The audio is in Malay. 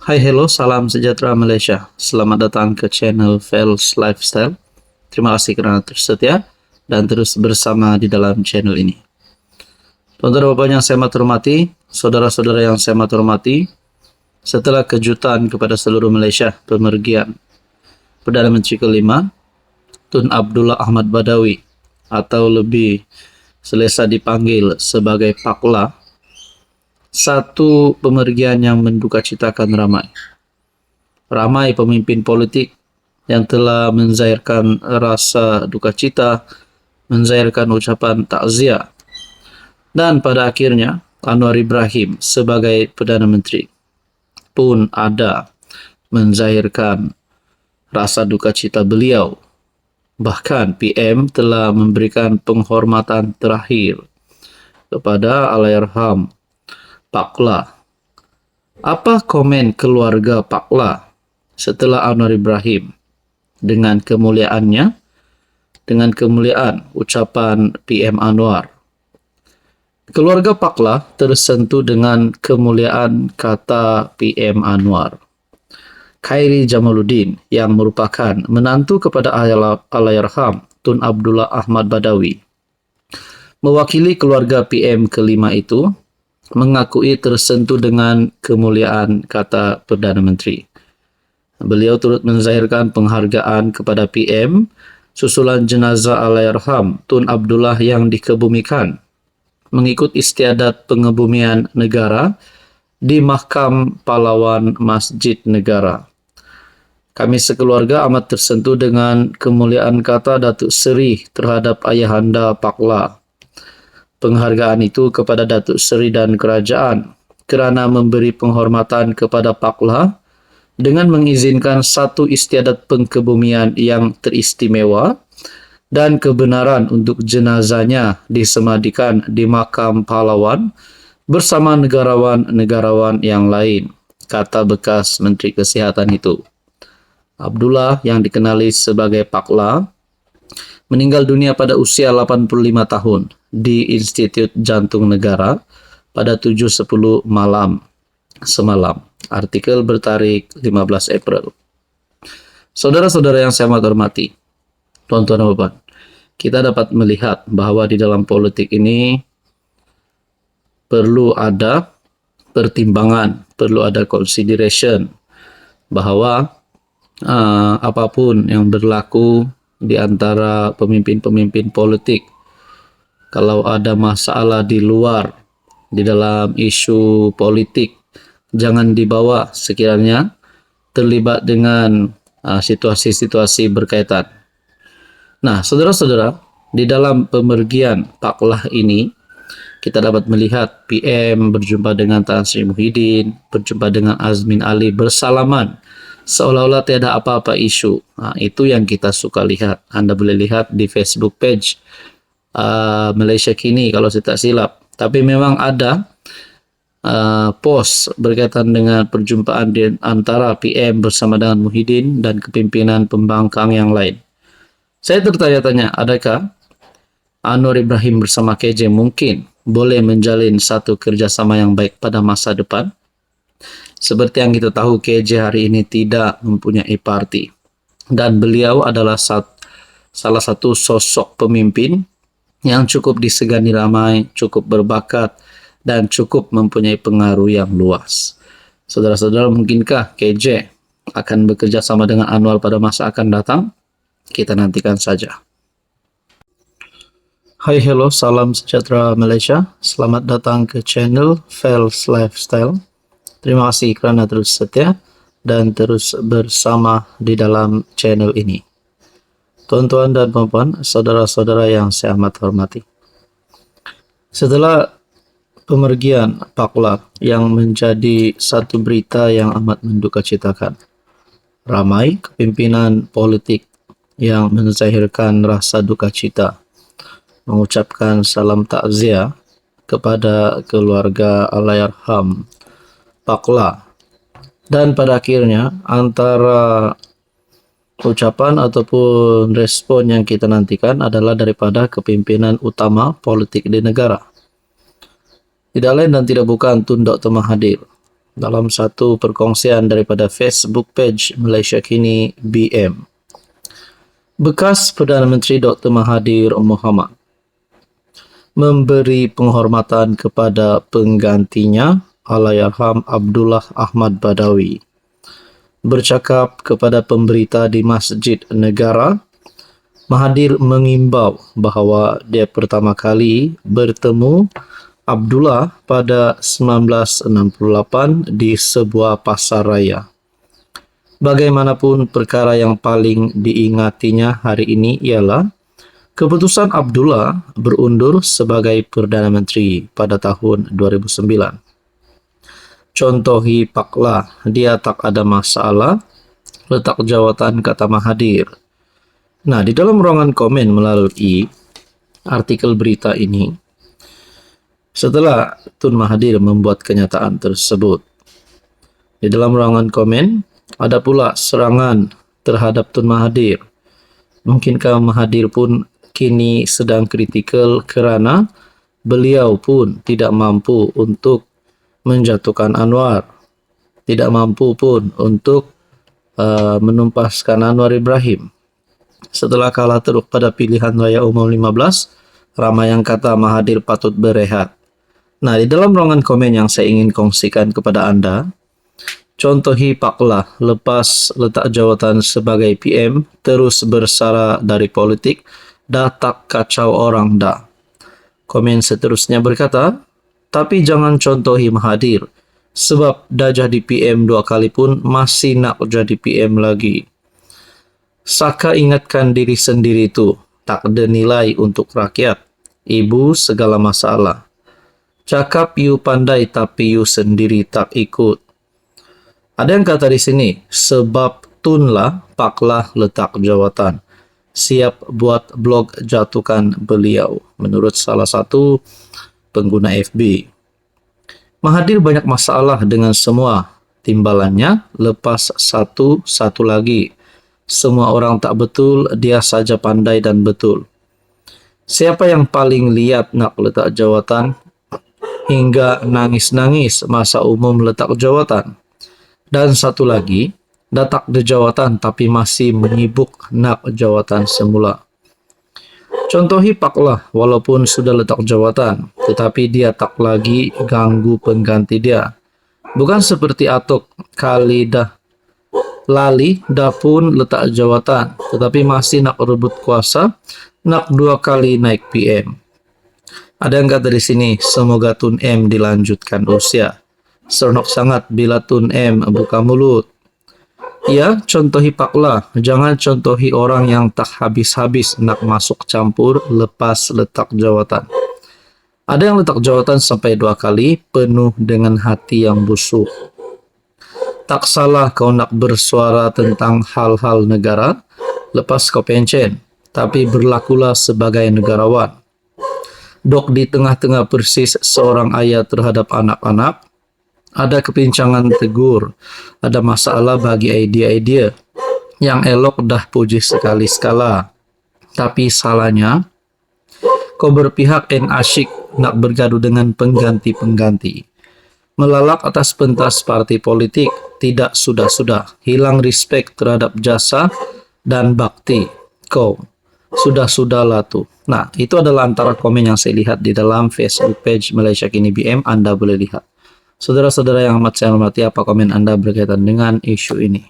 Hai, hello, salam sejahtera Malaysia. Selamat datang ke channel Fels Lifestyle. Terima kasih kerana terus setia dan terus bersama di dalam channel ini. Tuan-tuan dan puan yang saya hormati, saudara-saudara yang saya hormati, setelah kejutan kepada seluruh Malaysia pemergian Perdana Menteri kelima, Tun Abdullah Ahmad Badawi atau lebih selesa dipanggil sebagai Pak La, satu pemergian yang mendukacitakan ramai. Ramai pemimpin politik yang telah menzahirkan rasa duka cita, menzahirkan ucapan takziah. Dan pada akhirnya, Anwar Ibrahim sebagai Perdana Menteri pun ada menzahirkan rasa duka cita beliau. Bahkan PM telah memberikan penghormatan terakhir kepada Allahyarham Pak La. Apa komen keluarga Pak La setelah Anwar Ibrahim dengan kemuliaannya, dengan kemuliaan ucapan PM Anwar? Keluarga Pak La tersentuh dengan kemuliaan kata PM Anwar. Khairi Jamaluddin yang merupakan menantu kepada Allahyarham Tun Abdullah Ahmad Badawi, mewakili keluarga PM kelima itu, mengakui tersentuh dengan kemuliaan kata Perdana Menteri. Beliau turut menzahirkan penghargaan kepada PM susulan jenazah Allahyarham Tun Abdullah yang dikebumikan mengikut istiadat pengebumian negara di Mahkam Pahlawan Masjid Negara. Kami sekeluarga amat tersentuh dengan kemuliaan kata Datuk Seri terhadap ayahanda Pak La. Penghargaan itu kepada Datuk Seri dan kerajaan kerana memberi penghormatan kepada Pak La dengan mengizinkan satu istiadat pengkebumian yang teristimewa dan kebenaran untuk jenazahnya disemadikan di Makam Pahlawan bersama negarawan-negarawan yang lain, kata bekas Menteri Kesihatan itu. Abdullah yang dikenali sebagai Pak La meninggal dunia pada usia 85 tahun di Institut Jantung Negara pada 7.10 malam semalam. Artikel bertarikh 15 April. Saudara-saudara yang saya hormati, tuan-tuan dan puan, kita dapat melihat bahawa di dalam politik ini perlu ada pertimbangan, perlu ada consideration bahawa apapun yang berlaku di antara pemimpin-pemimpin politik, kalau ada masalah di luar, di dalam isu politik, jangan dibawa sekiranya terlibat dengan situasi-situasi berkaitan. Nah, saudara-saudara, di dalam pemergian Pak La ini, kita dapat melihat PM berjumpa dengan Tan Sri Muhyiddin, berjumpa dengan Azmin Ali, bersalaman seolah-olah tiada apa-apa isu. Itu yang kita suka lihat. Anda boleh lihat di Facebook page Malaysia Kini kalau saya tak silap. Tapi memang ada post berkaitan dengan perjumpaan di antara PM bersama dengan Muhyiddin dan kepimpinan pembangkang yang lain. Saya tertanya-tanya, adakah Anwar Ibrahim bersama KJ mungkin boleh menjalin satu kerjasama yang baik pada masa depan? Seperti yang kita tahu, KJ hari ini tidak mempunyai parti. Dan beliau adalah salah satu sosok pemimpin yang cukup disegani ramai, cukup berbakat, dan cukup mempunyai pengaruh yang luas. Saudara-saudara, mungkinkah KJ akan bekerja sama dengan Anwar pada masa akan datang? Kita nantikan saja. Hai, hello, salam sejahtera Malaysia. Selamat datang ke channel Fels Lifestyle. Terima kasih kerana terus setia dan terus bersama di dalam channel ini. Tuan-tuan dan puan-puan, saudara-saudara yang saya amat hormati. Setelah pemergian Pak La yang menjadi satu berita yang amat mendukacitakan, ramai kepimpinan politik yang menzahirkan rasa duka cita, mengucapkan salam takziah kepada keluarga Allahyarham Pak La. Dan pada akhirnya antara ucapan ataupun respon yang kita nantikan adalah daripada kepimpinan utama politik di negara. Tidak lain dan tidak bukan Tun Dr. Mahathir dalam satu perkongsian daripada Facebook page Malaysia Kini BM. Bekas Perdana Menteri Dr. Mahathir Mohamad memberi penghormatan kepada penggantinya Allahyarham Abdullah Ahmad Badawi. Bercakap kepada pemberita di Masjid Negara, Mahathir mengimbau bahawa dia pertama kali bertemu Abdullah pada 1968 di sebuah pasar raya. Bagaimanapun, perkara yang paling diingatinya hari ini ialah keputusan Abdullah berundur sebagai Perdana Menteri pada tahun 2009. Contohi paklah, dia tak ada masalah letak jawatan, kata Mahathir. Nah, di dalam ruangan komen melalui artikel berita ini, setelah Tun Mahathir membuat kenyataan tersebut, di dalam ruangan komen ada pula serangan terhadap Tun Mahathir. Mungkinkah Mahathir pun kini sedang kritikal kerana beliau pun tidak mampu untuk menjatuhkan Anwar, tidak mampu pun untuk menumpaskan Anwar Ibrahim. Setelah kalah teruk pada pilihan raya umum 15, ramai yang kata Mahathir patut berehat. Nah, di dalam ruangan komen yang saya ingin kongsikan kepada anda, contohi paklah lepas letak jawatan sebagai PM terus bersara dari politik, dah tak kacau orang dah. Komen seterusnya berkata, tapi jangan contohi Mahathir, sebab dah jadi PM 2 kali pun masih nak jadi PM lagi. Saka ingatkan diri sendiri tu, tak ada nilai untuk rakyat. Ibu segala masalah. Cakap you pandai tapi you sendiri tak ikut. Ada yang kata di sini, sebab Tun lah paklah letak jawatan. Siap buat blog jatuhkan beliau, menurut salah satu pengguna FB. Mahathir banyak masalah dengan semua timbalannya, lepas satu lagi. Semua orang tak betul, dia saja pandai dan betul. Siapa yang paling liat nak letak jawatan hingga nangis-nangis masa umum letak jawatan? Dan satu lagi, dah tak ada jawatan tapi masih menyibuk nak jawatan semula. Contohi paklah, walaupun sudah letak jawatan, tetapi dia tak lagi ganggu pengganti dia. Bukan seperti Atok, kali dah lali dah pun letak jawatan, tetapi masih nak rebut kuasa, nak 2 kali naik PM. Ada yang kata di sini, semoga Tun M dilanjutkan usia. Seronok sangat bila Tun M buka mulut. Ya, contohi paklah, jangan contohi orang yang tak habis-habis nak masuk campur lepas letak jawatan. Ada yang letak jawatan sampai 2 kali, penuh dengan hati yang busuk. Tak salah kau nak bersuara tentang hal-hal negara, lepas kau pencen, tapi berlakulah sebagai negarawan. Dok di tengah-tengah persis seorang ayah terhadap anak-anak, ada kepincangan tegur, ada masalah bagi idea-idea. Yang elok dah puji sekali-sekala. Tapi salahnya, kau berpihak dan asyik nak bergaduh dengan pengganti-pengganti. Melalak atas pentas parti politik, tidak sudah-sudah. Hilang respect terhadap jasa dan bakti. Kau, sudah-sudahlah tu. Nah, itu adalah antara komen yang saya lihat di dalam Facebook page Malaysia Kini BM. Anda boleh lihat. Saudara-saudara yang amat saya hormati, apa komen Anda berkaitan dengan isu ini?